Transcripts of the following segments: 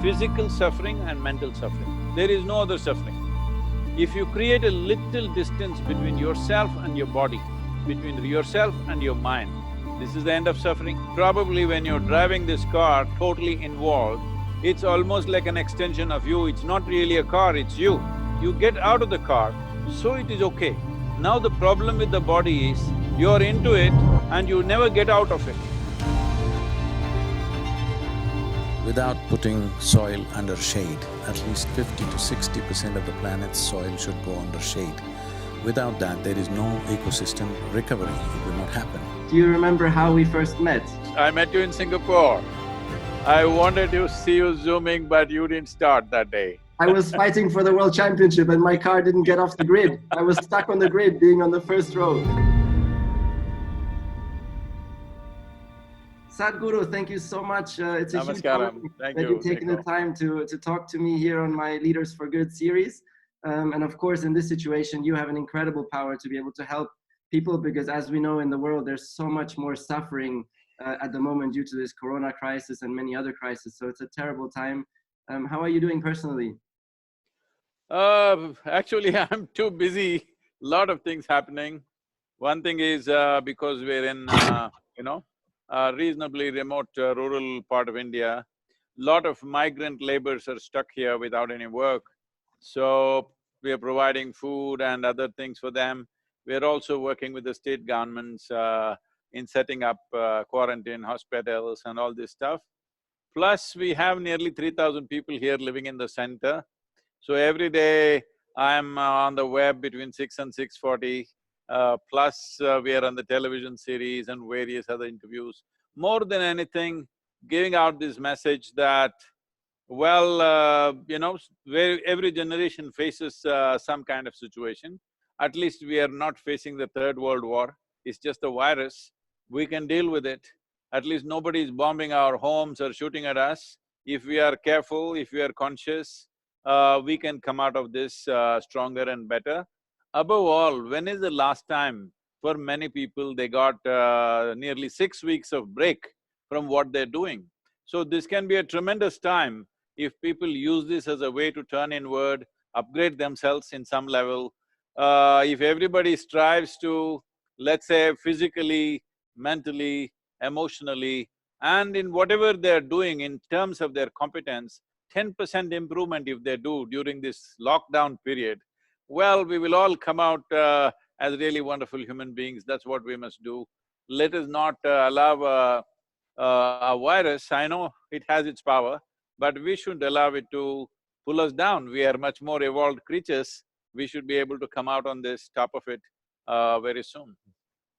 physical suffering and mental suffering. There is no other suffering. If you create a little distance between yourself and your body, between yourself and your mind, this is the end of suffering. Probably when you're driving this car totally involved, it's almost like an extension of you, it's not really a car, it's you. You get out of the car, so it is okay. Now the problem with the body is, you're into it and you never get out of it. Without putting soil under shade, at least 50 to 60% of the planet's soil should go under shade. Without that, there is no ecosystem recovery, it will not happen. Do you remember how we first met? I met you in Singapore. I wanted to see you zooming, but you didn't start that day. I was fighting for the World Championship and my car didn't get off the grid. I was stuck on the grid being on the first row. Sadhguru, thank you so much. It's a huge honor that you've taken the time to talk to me here on my Leaders for Good series. And of course, in this situation, you have an incredible power to be able to help people, because as we know in the world, there's so much more suffering at the moment due to this corona crisis and many other crises. So it's a terrible time. How are you doing personally? Actually, I'm too busy, lot of things happening. One thing is because we're in, a reasonably remote rural part of India, lot of migrant laborers are stuck here without any work. So, we are providing food and other things for them. We're also working with the state governments in setting up quarantine hospitals and all this stuff. Plus, we have nearly 3,000 people here living in the center. So every day, I'm on the web between 6 and 6:40, plus we are on the television series and various other interviews. More than anything, giving out this message that, well, where every generation faces some kind of situation. At least we are not facing the Third World War, it's just a virus, we can deal with it. At least nobody is bombing our homes or shooting at us. If we are careful, if we are conscious, we can come out of this stronger and better. Above all, when is the last time for many people they got nearly 6 weeks of break from what they're doing? So this can be a tremendous time if people use this as a way to turn inward, upgrade themselves in some level. If everybody strives to, let's say, physically, mentally, emotionally, and in whatever they're doing in terms of their competence, 10% improvement if they do during this lockdown period, well, we will all come out as really wonderful human beings. That's what we must do. Let us not allow a virus, I know it has its power, but we shouldn't allow it to pull us down. We are much more evolved creatures. We should be able to come out on this, top of it, very soon.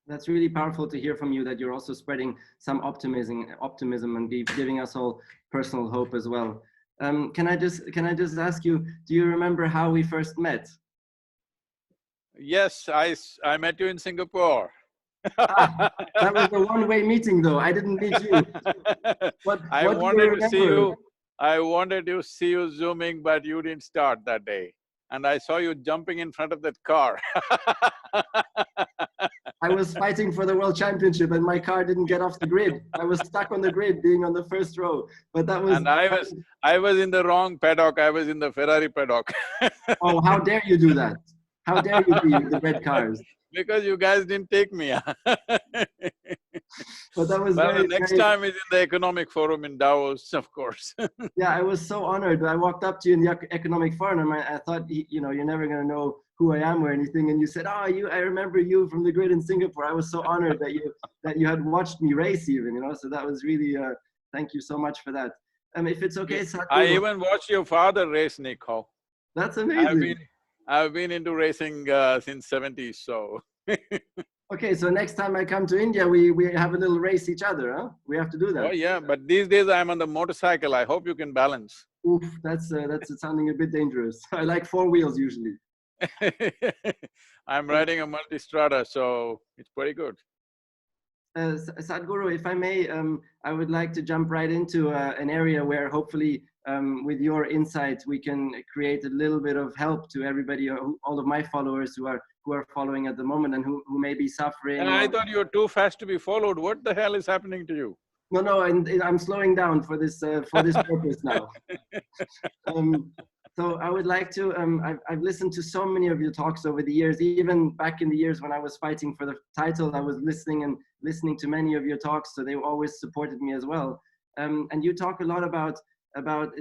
That's really powerful to hear from you, that you're also spreading some optimism and giving us all personal hope as well. Can I just ask you, do you remember how we first met? Yes, I met you in Singapore. That was a one-way meeting though, I didn't meet you. I wanted to see you zooming, but you didn't start that day. And I saw you jumping in front of that car. I was fighting for the World Championship and my car didn't get off the grid. I was stuck on the grid being on the first row, but that was… And I was in the wrong paddock, I was in the Ferrari paddock. Oh, how dare you do that? How dare you be in the red cars? Because you guys didn't take me. But that was the next time is in the Economic Forum in Davos, of course. Yeah, I was so honored. I walked up to you in the Economic Forum and I thought, you're never gonna know who I am or anything, and you said, oh, I remember you from the grid in Singapore. I was so honored that you had watched me race even, so that was really… thank you so much for that. If it's okay, Sadhguru, I even watched your father race, Nico. That's amazing. I've been into racing since '70s, so… Okay, so next time I come to India, we have a little race each other, huh? We have to do that. Oh yeah, but these days I'm on the motorcycle, I hope you can balance. Oof, that's sounding a bit dangerous. I like 4 wheels usually. I'm riding a multistrada, so it's pretty good. Sadhguru, if I may, I would like to jump right into an area where hopefully with your insight we can create a little bit of help to everybody, all of my followers who are following at the moment and who may be suffering. And I thought you were too fast to be followed. What the hell is happening to you? No, I'm slowing down for this purpose now. So I would like to, I've listened to so many of your talks over the years, even back in the years when I was fighting for the title, I was listening to many of your talks, so they always supported me as well. And you talk a lot about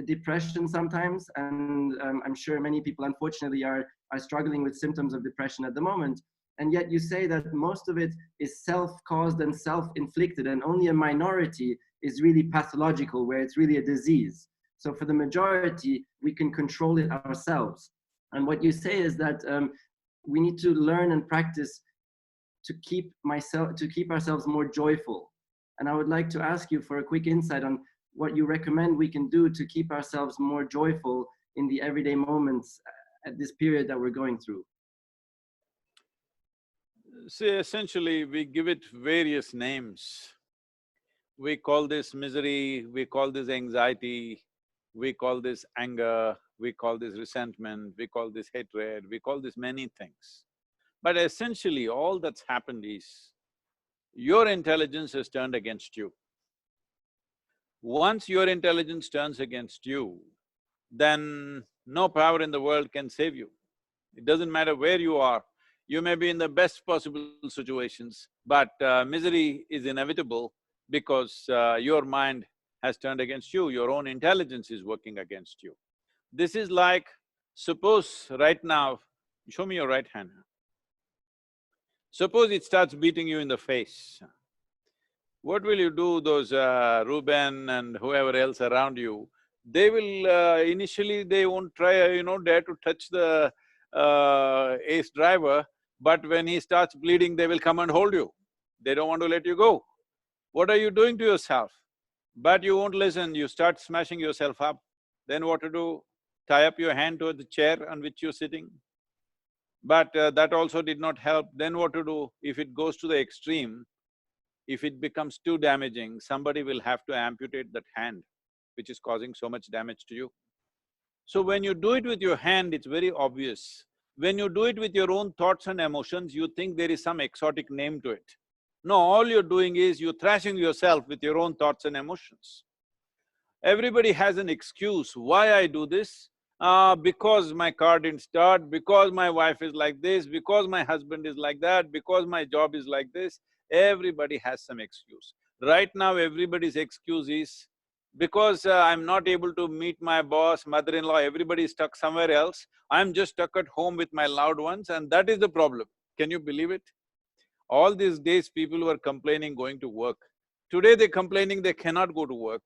depression sometimes, and I'm sure many people unfortunately are struggling with symptoms of depression at the moment. And yet you say that most of it is self-caused and self-inflicted, and only a minority is really pathological, where it's really a disease. So for the majority, we can control it ourselves. And what you say is that we need to learn and practice to keep ourselves more joyful. And I would like to ask you for a quick insight on what you recommend we can do to keep ourselves more joyful in the everyday moments at this period that we're going through. See, essentially, we give it various names. We call this misery, we call this anxiety, we call this anger, we call this resentment, we call this hatred, we call this many things. But essentially, all that's happened is, your intelligence has turned against you. Once your intelligence turns against you, then no power in the world can save you. It doesn't matter where you are. You may be in the best possible situations, but misery is inevitable because your mind has turned against you, your own intelligence is working against you. This is like, suppose right now, show me your right hand. Suppose it starts beating you in the face. What will you do? Those Ruben and whoever else around you, they will initially they won't try, dare to touch the ace driver, but when he starts bleeding, they will come and hold you. They don't want to let you go. What are you doing to yourself? But you won't listen, you start smashing yourself up. Then what to do? Tie up your hand to the chair on which you're sitting. But that also did not help. Then what to do? If it goes to the extreme, if it becomes too damaging, somebody will have to amputate that hand, which is causing so much damage to you. So when you do it with your hand, it's very obvious. When you do it with your own thoughts and emotions, you think there is some exotic name to it. No, all you're doing is you're thrashing yourself with your own thoughts and emotions. Everybody has an excuse, why I do this? Because my car didn't start, because my wife is like this, because my husband is like that, because my job is like this. Everybody has some excuse. Right now, everybody's excuse is, because I'm not able to meet my boss, mother-in-law, everybody is stuck somewhere else, I'm just stuck at home with my loved ones, and that is the problem. Can you believe it? All these days, people were complaining going to work. Today, they're complaining they cannot go to work.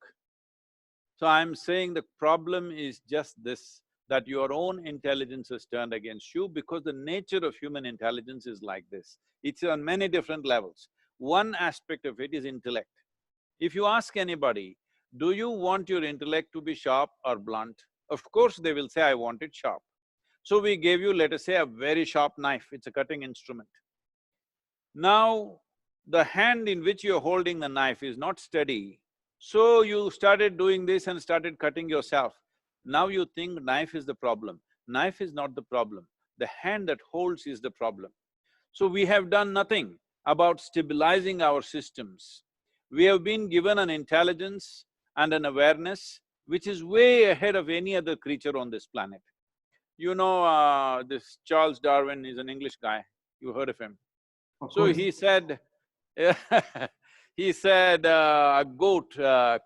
So I'm saying the problem is just this, that your own intelligence has turned against you because the nature of human intelligence is like this. It's on many different levels. One aspect of it is intellect. If you ask anybody, do you want your intellect to be sharp or blunt? Of course they will say, I want it sharp. So we gave you, let us say, a very sharp knife, it's a cutting instrument. Now, the hand in which you're holding the knife is not steady, so you started doing this and started cutting yourself. Now you think knife is the problem. Knife is not the problem, the hand that holds is the problem. So we have done nothing about stabilizing our systems. We have been given an intelligence and an awareness which is way ahead of any other creature on this planet. You know, this Charles Darwin is an English guy, you heard of him. So he said, he said a goat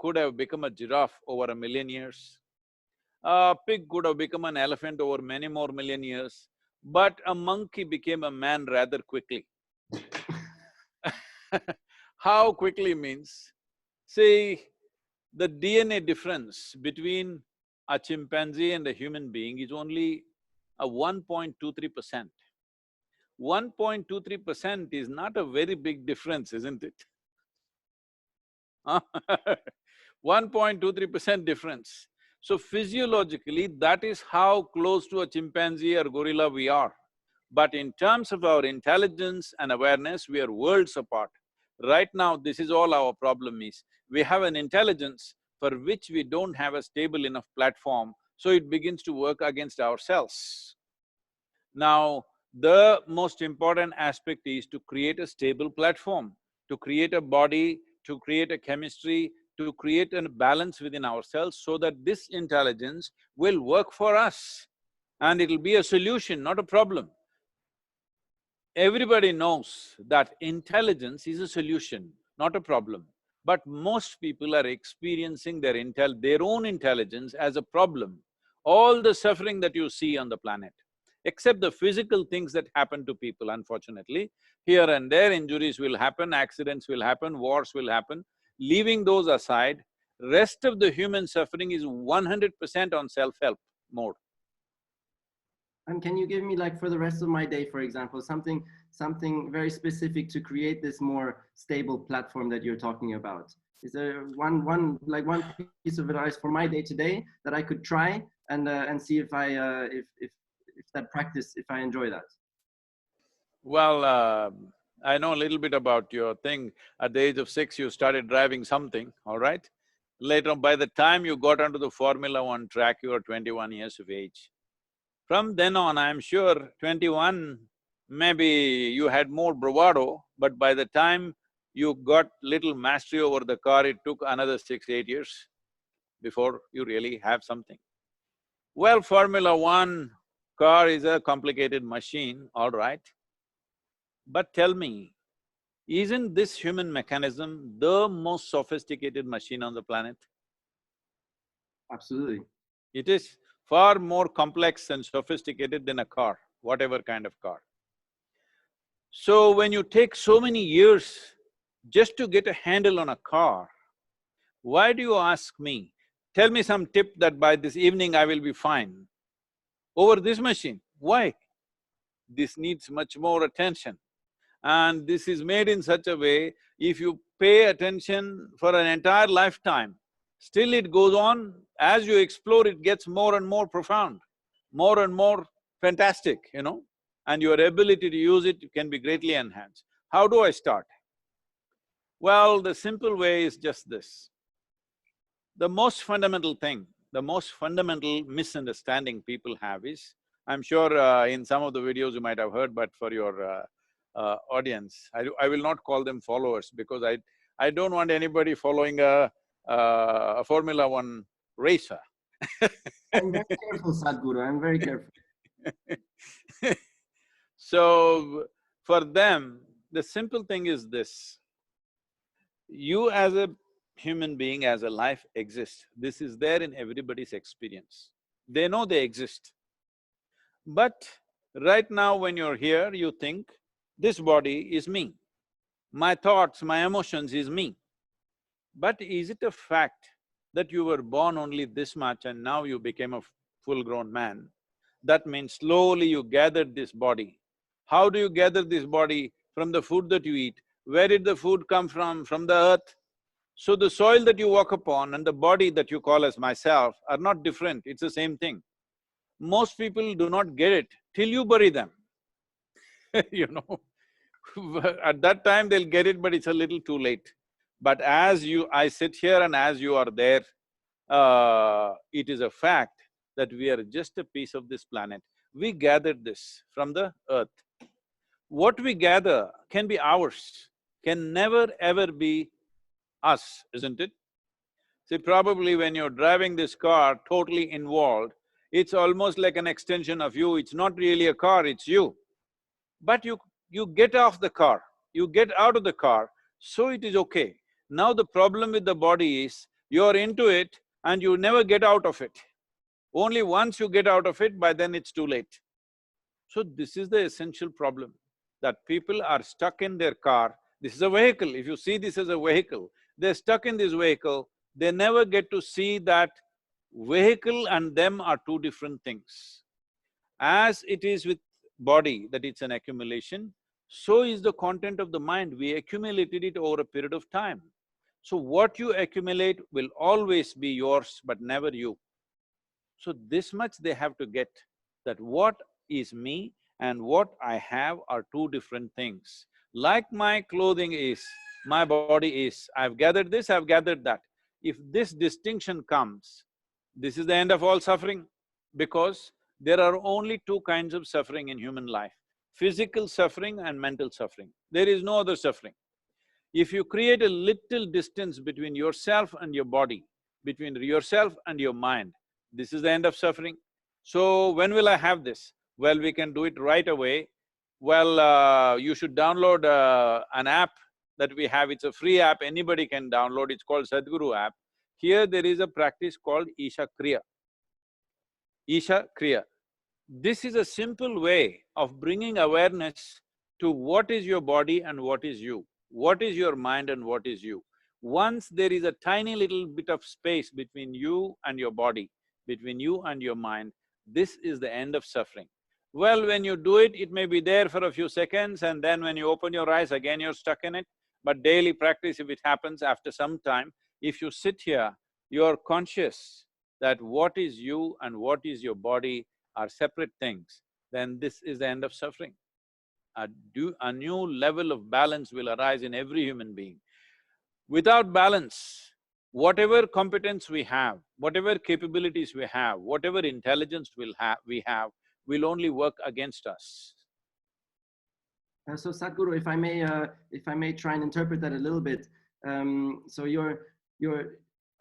could have become a giraffe over 1,000,000 years. A pig could have become an elephant over many more million years, but a monkey became a man rather quickly. How quickly means, see, the DNA difference between a chimpanzee and a human being is only a 1.23%. 1.23% is not a very big difference, isn't it? 1.23% difference. So physiologically, that is how close to a chimpanzee or gorilla we are. But in terms of our intelligence and awareness, we are worlds apart. Right now, this is all our problem is. We have an intelligence for which we don't have a stable enough platform, so it begins to work against ourselves. Now, the most important aspect is to create a stable platform, to create a body to create a chemistry, to create a balance within ourselves so that this intelligence will work for us and it'll be a solution, not a problem. Everybody knows that intelligence is a solution, not a problem. But most people are experiencing their own intelligence as a problem. All the suffering that you see on the planet, except the physical things that happen to people, unfortunately, here and there injuries will happen, accidents will happen, wars will happen. Leaving those aside, rest of the human suffering is 100% on self-help mode. And can you give me, like, for the rest of my day, for example, something very specific to create this more stable platform that you're talking about? Is there one piece of advice for my day to day that I could try and see if I enjoy that? Well, I know a little bit about your thing. At the age of 6, you started driving something, all right? Later on, by the time you got onto the Formula 1 track, you were 21 years of age. From then on, I'm sure 21, maybe you had more bravado, but by the time you got little mastery over the car, it took another 6, 8 years before you really have something. Well, Formula 1 car is a complicated machine, all right. But tell me, isn't this human mechanism the most sophisticated machine on the planet? Absolutely. It is far more complex and sophisticated than a car, whatever kind of car. So when you take so many years just to get a handle on a car, why do you ask me, tell me some tip that by this evening I will be fine? Over this machine, why? This needs much more attention. And this is made in such a way, if you pay attention for an entire lifetime, still it goes on, as you explore it gets more and more profound, more and more fantastic, and your ability to use it can be greatly enhanced. How do I start? Well, the simple way is just this. The most fundamental thing, the most fundamental misunderstanding people have is, I'm sure in some of the videos you might have heard, but for your audience, I will not call them followers because I don't want anybody following a Formula 1 racer. I'm very careful, Sadhguru, I'm very careful. So, for them, the simple thing is this. You as a human being, as a life exists. This is there in everybody's experience. They know they exist. But right now when you're here, you think, this body is me. My thoughts, my emotions is me. But is it a fact that you were born only this much and now you became a full-grown man? That means slowly you gathered this body. How do you gather this body? From the food that you eat. Where did the food come from? From the earth. So the soil that you walk upon and the body that you call as myself are not different, it's the same thing. Most people do not get it till you bury them. you know. At that time they'll get it, but it's a little too late. But I sit here and as you are there, it is a fact that we are just a piece of this planet. We gathered this from the earth. What we gather can be ours, can never ever be us, isn't it? See, probably when you're driving this car totally involved, it's almost like an extension of you, it's not really a car, it's you. But you get off the car, you get out of the car, so it is okay. Now the problem with the body is, you're into it and you never get out of it. Only once you get out of it, by then it's too late. So this is the essential problem, that people are stuck in their car. This is a vehicle, if you see this as a vehicle, they're stuck in this vehicle, they never get to see that vehicle and them are two different things. As it is with body, that it's an accumulation, so is the content of the mind, we accumulated it over a period of time. So what you accumulate will always be yours, but never you. So this much they have to get, that what is me and what I have are two different things. Like my clothing is, my body is, I've gathered this, I've gathered that. If this distinction comes, this is the end of all suffering, because there are only two kinds of suffering in human life, physical suffering and mental suffering. There is no other suffering. If you create a little distance between yourself and your body, between yourself and your mind, this is the end of suffering. So when will I have this? Well, we can do it right away. Well, you should download an app that we have. It's a free app, anybody can download. It's called Sadhguru app. Here there is a practice called Isha Kriya. Isha Kriya. This is a simple way of bringing awareness to what is your body and what is you, what is your mind and what is you. Once there is a tiny little bit of space between you and your body, between you and your mind, this is the end of suffering. Well, when you do it, it may be there for a few seconds and then when you open your eyes, again you're stuck in it. But daily practice, if it happens after some time, if you sit here, you're conscious that what is you and what is your body are separate things, then this is the end of suffering. A new level of balance will arise in every human being. Without balance, whatever competence we have, whatever capabilities we have, whatever intelligence we have, will only work against us. So Sadhguru, if I may try and interpret that a little bit, so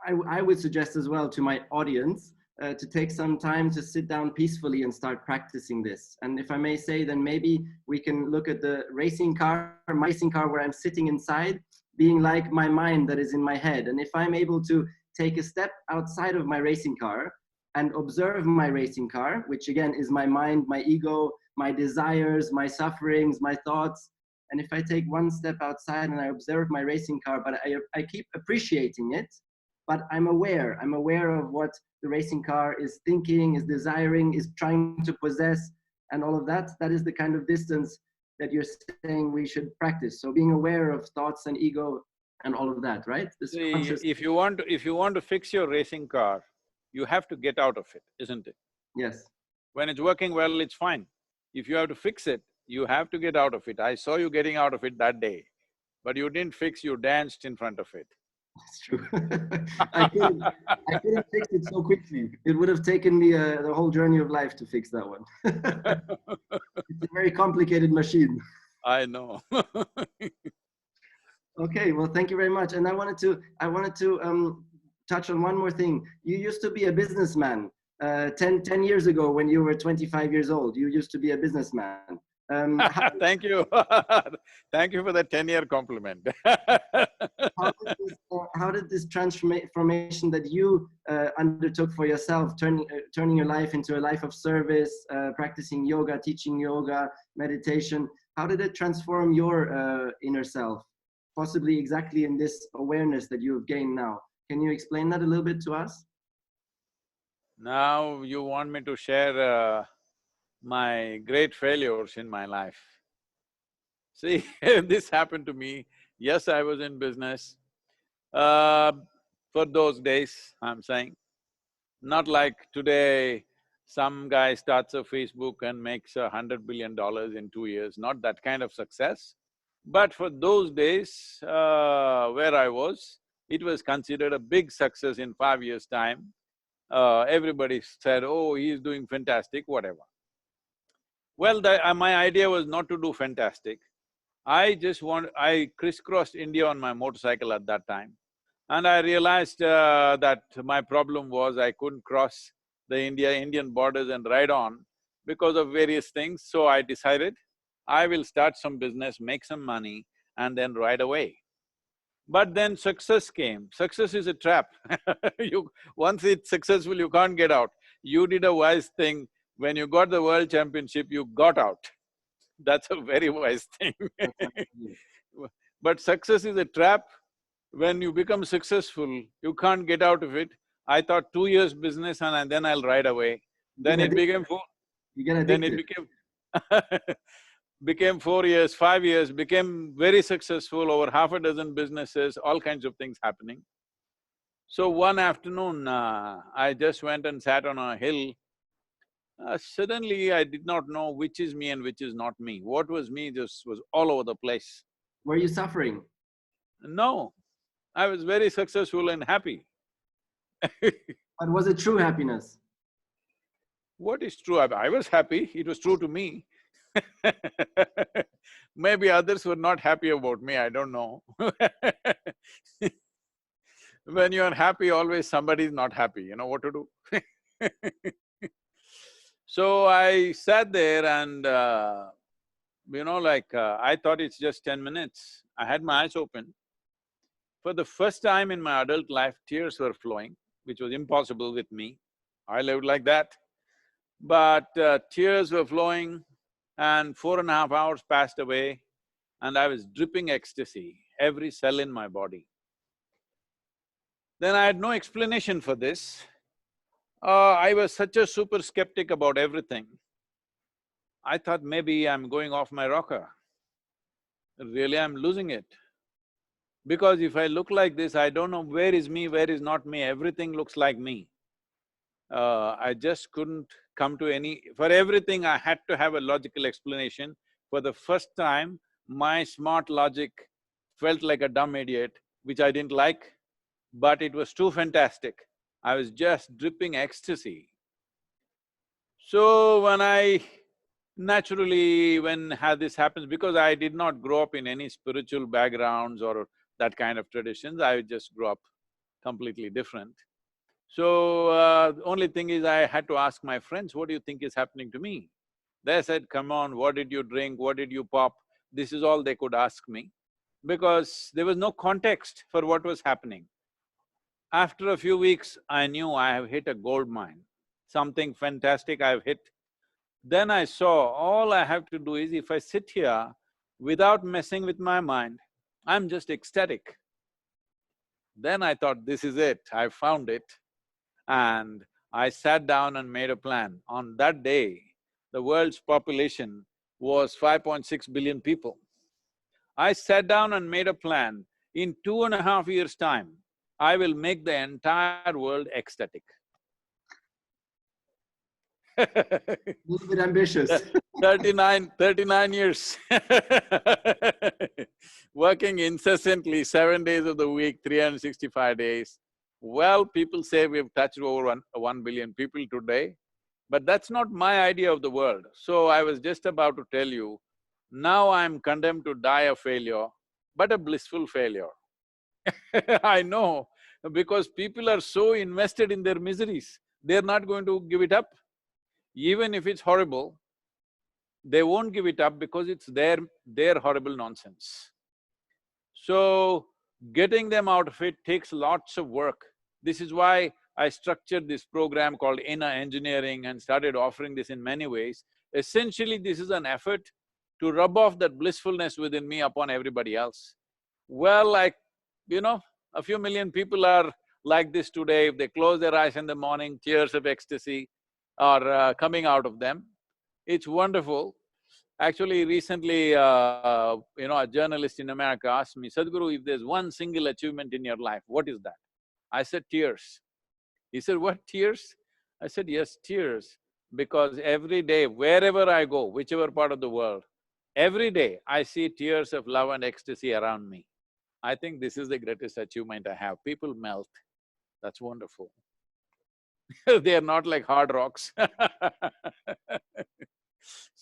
I would suggest as well to my audience to take some time to sit down peacefully and start practicing this. And if I may say, then maybe we can look at the racing car, my racing car where I'm sitting inside, being like my mind that is in my head. And if I'm able to take a step outside of my racing car and observe my racing car, which again is my mind, my ego, my desires, my sufferings, my thoughts, and if I take one step outside and I observe my racing car, but I keep appreciating it, but I'm aware of what the racing car is thinking, is desiring, is trying to possess, and all of that, that is the kind of distance that you're saying we should practice. So being aware of thoughts and ego and all of that, right? This See, if you want to fix your racing car, you have to get out of it, isn't it? Yes. When it's working well, it's fine. If you have to fix it, you have to get out of it. I saw you getting out of it that day, but you didn't fix, you danced in front of it. That's true. I couldn't fix it so quickly. It would have taken me the whole journey of life to fix that one. It's a very complicated machine. I know. Okay, well, thank you very much. And I wanted to touch on one more thing. You used to be a businessman 10 years ago when you were 25 years old. You used to be a businessman. Thank you. Thank you for the 10-year compliment. How did this transformation that you undertook for yourself, turning your life into a life of service, practicing yoga, teaching yoga, meditation, how did it transform your inner self? Possibly exactly in this awareness that you have gained now. Can you explain that a little bit to us? Now you want me to share my great failures in my life. See, this happened to me. Yes, I was in business. For those days, I'm saying. Not like today, some guy starts a Facebook and makes $100 billion in 2 years, not that kind of success. But for those days, where I was, it was considered a big success in 5 years' time. Everybody said, oh, he's doing fantastic, whatever. Well, my idea was not to do fantastic. I crisscrossed India on my motorcycle at that time. And I realized that my problem was I couldn't cross the Indian borders and ride on because of various things. So I decided I will start some business, make some money and then ride away. But then success came. Success is a trap. Once it's successful, you can't get out. You did a wise thing. When you got the world championship, you got out. That's a very wise thing. But success is a trap. When you become successful, you can't get out of it. I thought 2 years business and then I'll ride away. Then it became became 4 years, 5 years, became very successful, over half a dozen businesses, all kinds of things happening. So one afternoon, I just went and sat on a hill. Suddenly, I did not know which is me and which is not me. What was me just was all over the place. Were you suffering? No, I was very successful and happy. But was it true happiness? What is true? I was happy, it was true to me. Maybe others were not happy about me, I don't know. When you're happy, always somebody is not happy, you know what to do. So I sat there and I thought it's just 10 minutes. I had my eyes open. For the first time in my adult life, tears were flowing, which was impossible with me. I lived like that. But tears were flowing and 4.5 hours passed away and I was dripping ecstasy, every cell in my body. Then I had no explanation for this. I was such a super skeptic about everything. I thought maybe I'm going off my rocker. Really, I'm losing it. Because if I look like this, I don't know where is me, where is not me, everything looks like me. I just couldn't come to any… For everything I had to have a logical explanation. For the first time, my smart logic felt like a dumb idiot, which I didn't like, but it was too fantastic. I was just dripping ecstasy. So when this happens, because I did not grow up in any spiritual backgrounds or that kind of traditions, I just grew up completely different. So, the only thing is I had to ask my friends, what do you think is happening to me? They said, come on, what did you drink, what did you pop? This is all they could ask me, because there was no context for what was happening. After a few weeks, I knew I have hit a gold mine, something fantastic I've hit. Then I saw all I have to do is if I sit here without messing with my mind, I'm just ecstatic. Then I thought, this is it, I found it. And I sat down and made a plan. On that day, the world's population was 5.6 billion people. I sat down and made a plan. In 2.5 years' time, I will make the entire world ecstatic. A little bit ambitious. 39 years working incessantly, 7 days of the week, 365 days. Well, people say we've touched over 1 billion people today, but that's not my idea of the world. So I was just about to tell you, now I'm condemned to die a failure, but a blissful failure. I know, because people are so invested in their miseries, they're not going to give it up. Even if it's horrible, they won't give it up because it's their horrible nonsense. So, getting them out of it takes lots of work. This is why I structured this program called Inner Engineering and started offering this in many ways. Essentially, this is an effort to rub off that blissfulness within me upon everybody else. Well, a few million people are like this today. If they close their eyes in the morning, tears of ecstasy are coming out of them. It's wonderful. Actually, recently, a journalist in America asked me, Sadhguru, if there's one single achievement in your life, what is that? I said, tears. He said, what, tears? I said, yes, tears. Because every day, wherever I go, whichever part of the world, every day I see tears of love and ecstasy around me. I think this is the greatest achievement I have. People melt. That's wonderful. They are not like hard rocks.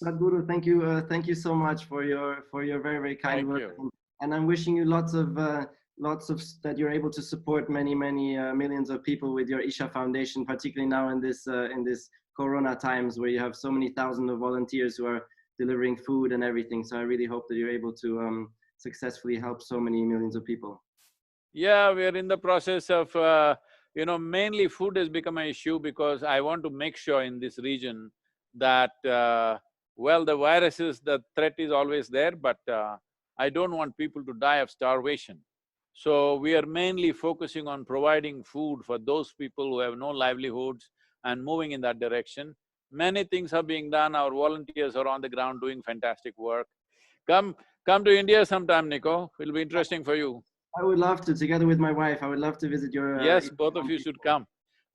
Sadhguru, thank you so much for your very, very kind words. And I'm wishing you lots of that you're able to support many millions of people with your Isha Foundation, particularly now in this Corona times where you have so many thousands of volunteers who are delivering food and everything. So I really hope that you're able to successfully help so many millions of people. Yeah, we are in the process of mainly food has become an issue because I want to make sure in this region that well, the viruses, the threat is always there, but I don't want people to die of starvation. So we are mainly focusing on providing food for those people who have no livelihoods and moving in that direction. Many things are being done, our volunteers are on the ground doing fantastic work. Come to India sometime, Nico, it'll be interesting for you. I would love to, together with my wife, I would love to visit your… Yes, both of you should come.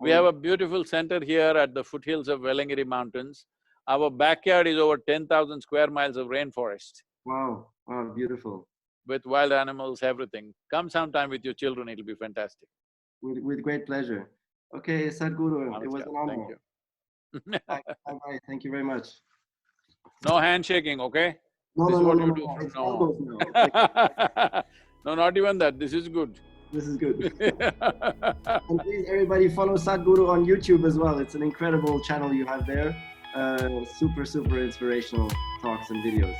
We have a beautiful center here at the foothills of Velangiri Mountains. Our backyard is over 10,000 square miles of rainforest. Wow, wow, beautiful. With wild animals, everything. Come sometime with your children, it'll be fantastic. With great pleasure. Okay, Sadhguru, Namaskar. it was an honor. Thank you. Bye-bye, thank you very much. No handshaking, okay? No, This no, is what no, you no, do no. from It's now elbows on. now. No, not even that. This is good. This is good. And please, everybody, follow Sadhguru on YouTube as well. It's an incredible channel you have there. Super, super inspirational talks and videos.